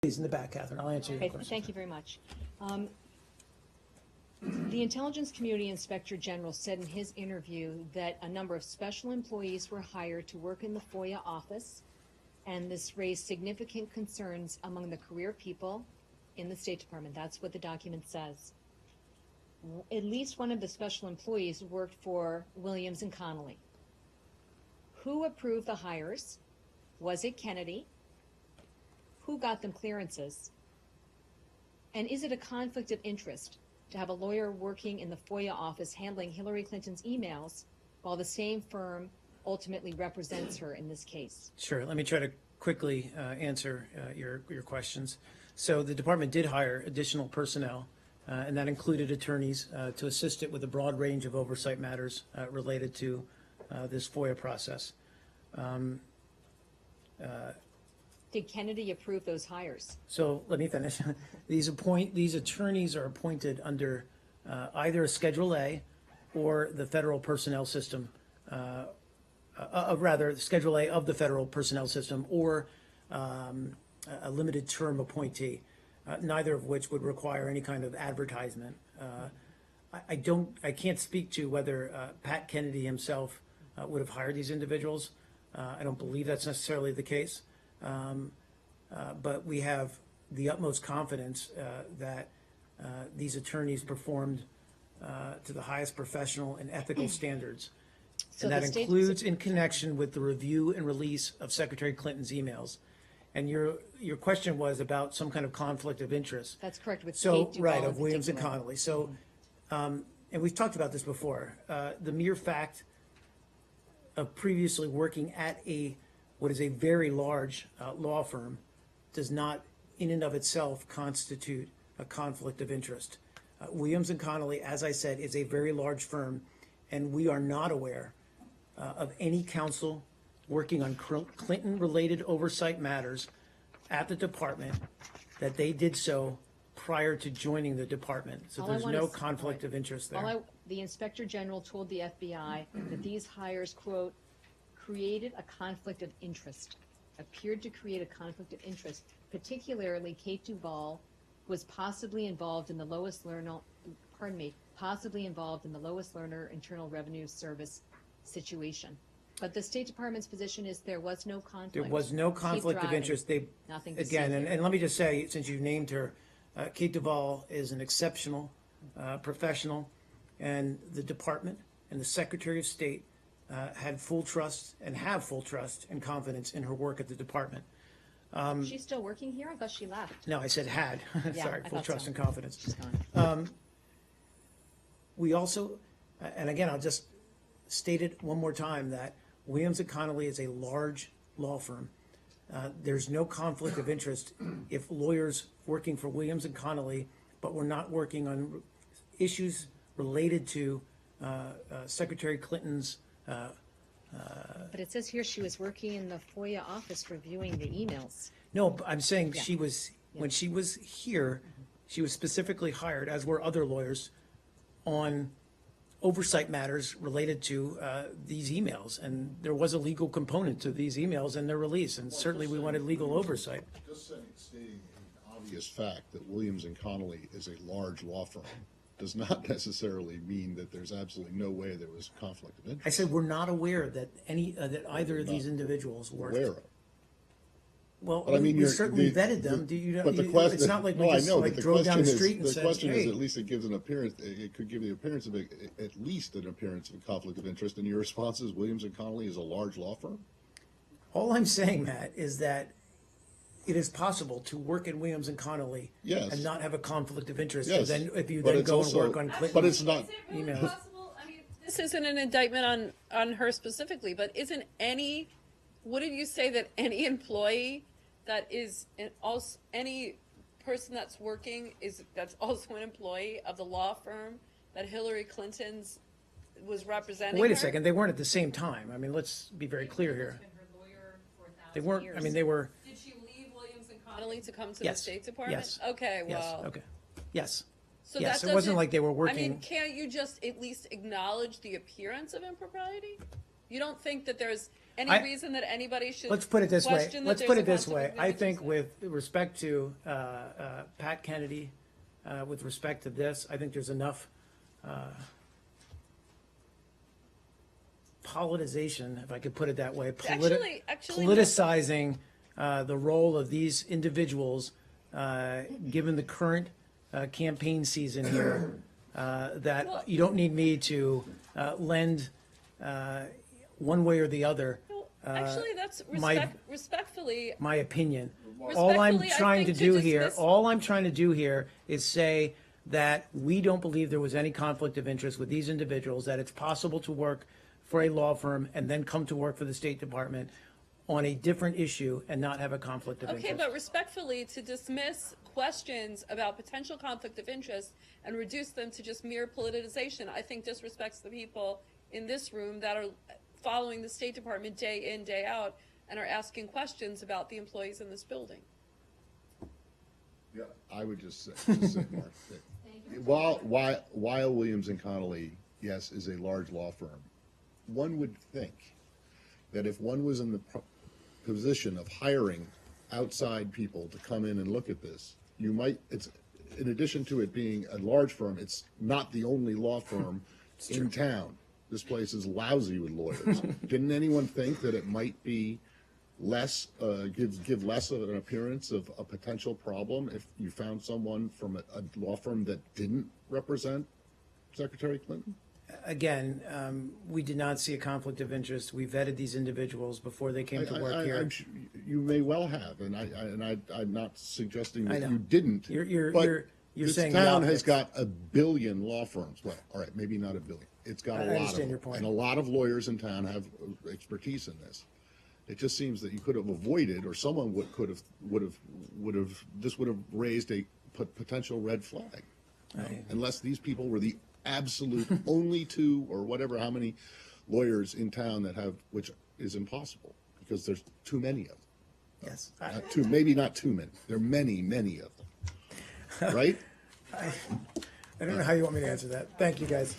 Please, in the back, Catherine, I'll answer your Okay, question. thank you very much. The Intelligence Community Inspector General said in his interview that a number of special employees were hired to work in the FOIA office, and this raised significant concerns among the career people in the State Department. That's what the document says. At least one of the special employees worked for Williams and Connolly. Who approved the hires? Was it Kennedy? Who got them clearances? And is it a conflict of interest to have a lawyer working in the FOIA office handling Hillary Clinton's emails while the same firm ultimately represents her in this case? Sure. Let me try to quickly answer your questions. So the department did hire additional personnel, and that included attorneys to assist it with a broad range of oversight matters related to this FOIA process. Did Kennedy approve those hires? So let me finish. These attorneys are appointed under either a Schedule A or the federal personnel system, rather Schedule A of the federal personnel system, or a limited term appointee, neither of which would require any kind of advertisement. I can't speak to whether Pat Kennedy himself would have hired these individuals. I don't believe that's necessarily the case. But we have the utmost confidence that these attorneys performed to the highest professional and ethical standards. So and that includes in connection with the review and release of Secretary Clinton's emails. And your question was about some kind of conflict of interest. That's correct, with So, Kate Duvall right, in of Williams and particular. Connolly. So, and we've talked about this before. The mere fact of previously working at what is a very large law firm does not in and of itself constitute a conflict of interest. Williams and Connolly, as I said, is a very large firm, and we are not aware of any counsel working on Clinton-related oversight matters at the department that they did so prior to joining the department. So All I there's wanna no s- conflict of interest there. The Inspector General told the FBI that these hires, quote, created a conflict of interest, appeared to create a conflict of interest, particularly Kate Duvall was possibly involved in the Lerner Internal Revenue Service situation. But the State Department's position is there was no conflict. There was no Keep conflict of driving. interest. Nothing to see Again, here. and let me just say, since you named her, Kate Duvall is an exceptional professional, and the department and the Secretary of State had full trust and have full trust and confidence in her work at the department. She's still working here? I thought she left. No, I said had. Yeah, Sorry, I full thought trust so. and confidence. She's gone. We also, and again, I'll just state it one more time, that Williams and Connolly is a large law firm. There's no conflict of interest if lawyers working for Williams and Connolly, but we're not working on issues related to Secretary Clinton's. But it says here she was working in the FOIA office reviewing the emails. No, but I'm saying Yeah. she was, when she was here, she was specifically hired, as were other lawyers, on oversight matters related to these emails. And there was a legal component to these emails and their release, and certainly we wanted legal oversight. Just stating an obvious fact that Williams and Connolly is a large law firm does not necessarily mean that there's absolutely no way there was a conflict of interest. I said we're not aware that that either of these individuals worked. Aware of. Well, But I mean, we you're- certainly the- vetted them. the- Do you know? But the question, It's not like we no, I just know, like but the drove down the question street and is, said, the question is, "Hey." at least it gives an appearance, it could give the appearance of at least an appearance of a conflict of interest. And your response is Williams and Connolly is a large law firm? All I'm saying, Matt, is that it is possible to work at Williams and Connolly Yes. and not have a conflict of interest. Yes, So then, if you but then it's go also- and work on Clinton, But it's not, Is it really emails. possible? I mean, this isn't an indictment on her specifically, but isn't any, wouldn't you say that any employee that is also, any person that's working that's also an employee of the law firm that Hillary Clinton's was representing wait a her? second, they weren't at the same time. I mean, let's be very clear here. Been her lawyer for 1,000 They weren't, I mean, they were, Did she leave Williams and Connolly to come to Yes, the State Department? yes, Okay, yes, well. okay, yes. So Yes, that it wasn't doesn't- like they were I mean, working, can't you just at least acknowledge the appearance of impropriety? You don't think that there's any I- reason that anybody should Let's put it this way. question that Let's there's put a it this conflict way. of I interest think there? with respect to Pat Kennedy, with respect to this, I think there's enough politicization, if I could put it that way, Actually, no. politicizing the role of these individuals, given the current campaign season here, that Well- you don't need me to lend one way or the other Well, actually, that's my- respectfully. my opinion. All I'm Respectfully, I trying to think to do here, dismiss- all I'm trying to do here is say that we don't believe there was any conflict of interest with these individuals, that it's possible to work for a law firm and then come to work for the State Department on a different issue and not have a conflict of Okay, interest. but respectfully, to dismiss questions about potential conflict of interest and reduce them to just mere politicization, I think disrespects the people in this room that are following the State Department day in, day out, and are asking questions about the employees in this building. Yeah, I would just say, Mark, that while Williams and Connolly, yes, is a large law firm, one would think that if one was in the position of hiring outside people to come in and look at this, you might, it's, in addition to it being a large firm, it's not the only law firm in town. This place is lousy with lawyers. Didn't anyone think that it might be less, give less of an appearance of a potential problem if you found someone from a law firm that didn't represent Secretary Clinton? Again, we did not see a conflict of interest. We vetted these individuals before they came to work here. You may well have, and I'm not suggesting I that know. you didn't. You're but you're this saying the town has optics. got 1 billion law firms. Well, all right, maybe not 1 billion. It's got a I lot of understand them, your point. and a lot of lawyers in town have expertise in this. It just seems that you could have avoided, or someone would have this would have raised a potential red flag, unless these people were the absolute only two or whatever, how many lawyers in town that have, which is impossible because there's too many of them. Yes. Maybe not too many. There are many, many of them. Right? I don't know how you want me to answer that. Thank you, guys.